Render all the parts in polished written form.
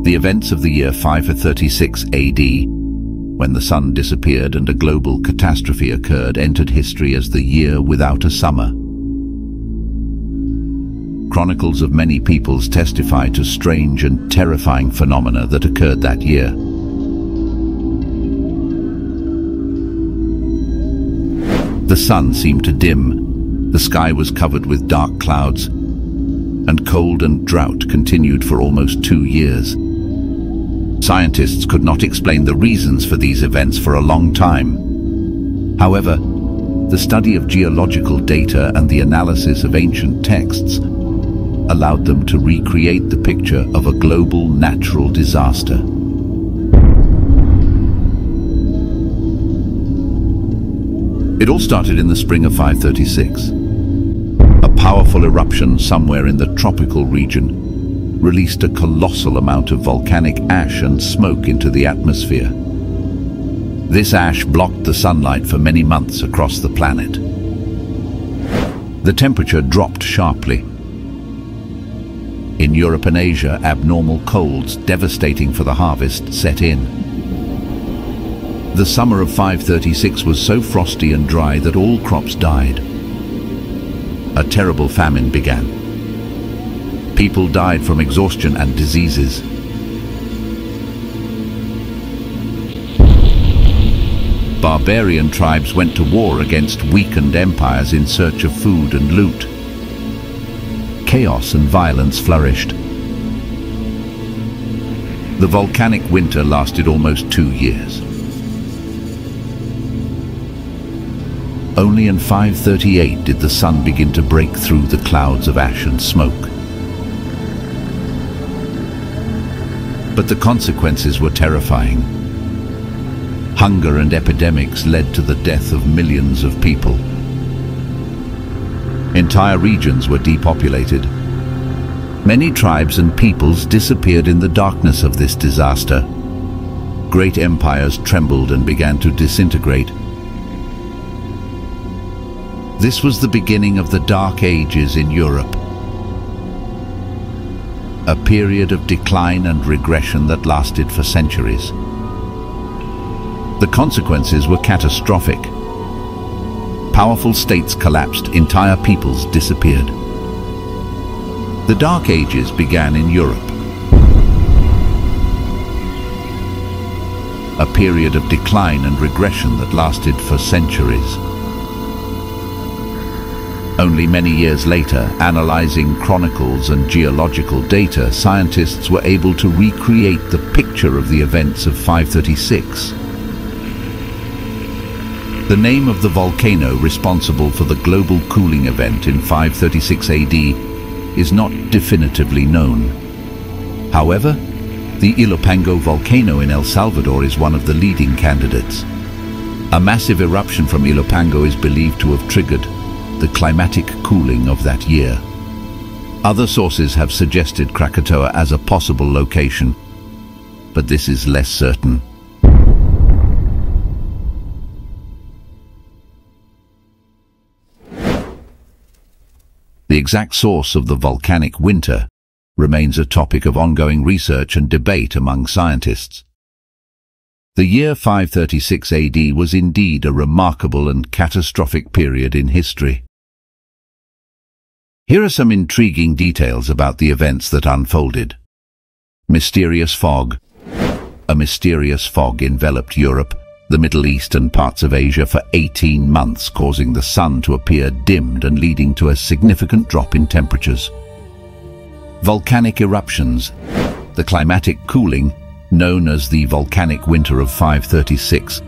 The events of the year 536 AD, when the sun disappeared and a global catastrophe occurred, entered history as the year without a summer. Chronicles of many peoples testify to strange and terrifying phenomena that occurred that year. The sun seemed to dim, the sky was covered with dark clouds, and cold and drought continued for almost 2 years. Scientists could not explain the reasons for these events for a long time. However, the study of geological data and the analysis of ancient texts allowed them to recreate the picture of a global natural disaster. It all started in the spring of 536. A powerful eruption somewhere in the tropical region released a colossal amount of volcanic ash and smoke into the atmosphere. This ash blocked the sunlight for many months across the planet. The temperature dropped sharply. In Europe and Asia, abnormal colds, devastating for the harvest, set in. The summer of 536 was so frosty and dry that all crops died. A terrible famine began. People died from exhaustion and diseases. Barbarian tribes went to war against weakened empires in search of food and loot. Chaos and violence flourished. The volcanic winter lasted almost 2 years. Only in 538 did the sun begin to break through the clouds of ash and smoke. But the consequences were terrifying. Hunger and epidemics led to the death of millions of people. Entire regions were depopulated. Many tribes and peoples disappeared in the darkness of this disaster. Great empires trembled and began to disintegrate. This was the beginning of the Dark Ages in Europe. A period of decline and regression that lasted for centuries. The consequences were catastrophic. Powerful states collapsed, entire peoples disappeared. The Dark Ages began in Europe. A period of decline and regression that lasted for centuries. Only many years later, analyzing chronicles and geological data, scientists were able to recreate the picture of the events of 536. The name of the volcano responsible for the global cooling event in 536 AD is not definitively known. However, the Ilopango volcano in El Salvador is one of the leading candidates. A massive eruption from Ilopango is believed to have triggered the climatic cooling of that year. Other sources have suggested Krakatoa as a possible location, but this is less certain. The exact source of the volcanic winter remains a topic of ongoing research and debate among scientists. The year 536 AD was indeed a remarkable and catastrophic period in history. Here are some intriguing details about the events that unfolded. Mysterious fog. A mysterious fog enveloped Europe, the Middle East and parts of Asia for 18 months, causing the sun to appear dimmed and leading to a significant drop in temperatures. Volcanic eruptions. The climatic cooling, known as the volcanic winter of 536,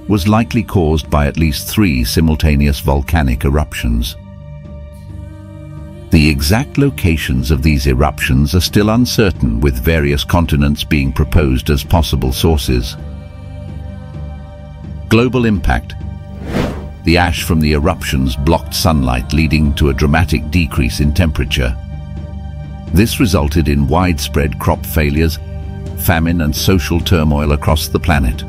was likely caused by at least 3 simultaneous volcanic eruptions. The exact locations of these eruptions are still uncertain, with various continents being proposed as possible sources. Global impact. The ash from the eruptions blocked sunlight, leading to a dramatic decrease in temperature. This resulted in widespread crop failures, famine and social turmoil across the planet.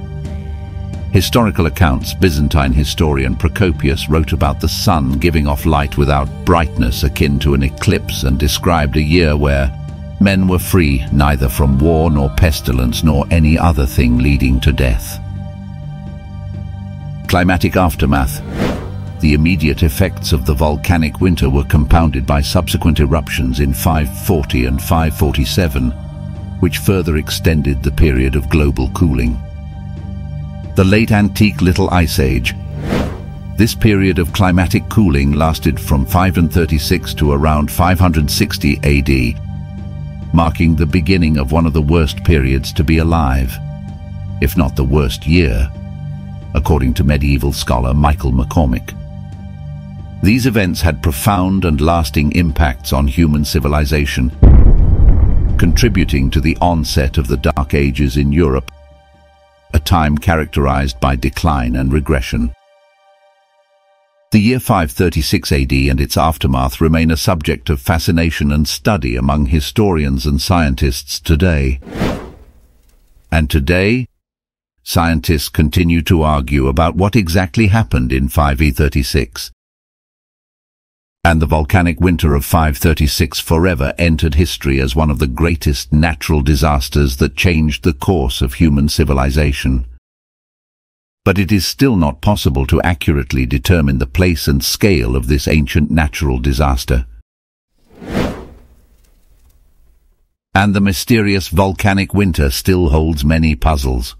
Historical accounts, Byzantine historian Procopius wrote about the sun giving off light without brightness akin to an eclipse, and described a year where men were free neither from war nor pestilence nor any other thing leading to death. Climatic aftermath. The immediate effects of the volcanic winter were compounded by subsequent eruptions in 540 and 547, which further extended the period of global cooling. The late antique Little Ice Age. This period of climatic cooling lasted from 536 to around 560 AD, marking the beginning of one of the worst periods to be alive, if not the worst year, according to medieval scholar Michael McCormick. These events had profound and lasting impacts on human civilization, contributing to the onset of the Dark Ages in Europe, a time characterized by decline and regression. The year 536 AD and its aftermath remain a subject of fascination and study among historians and scientists today. And today, scientists continue to argue about what exactly happened in 536. And the volcanic winter of 536 forever entered history as one of the greatest natural disasters that changed the course of human civilization. But it is still not possible to accurately determine the place and scale of this ancient natural disaster. And the mysterious volcanic winter still holds many puzzles.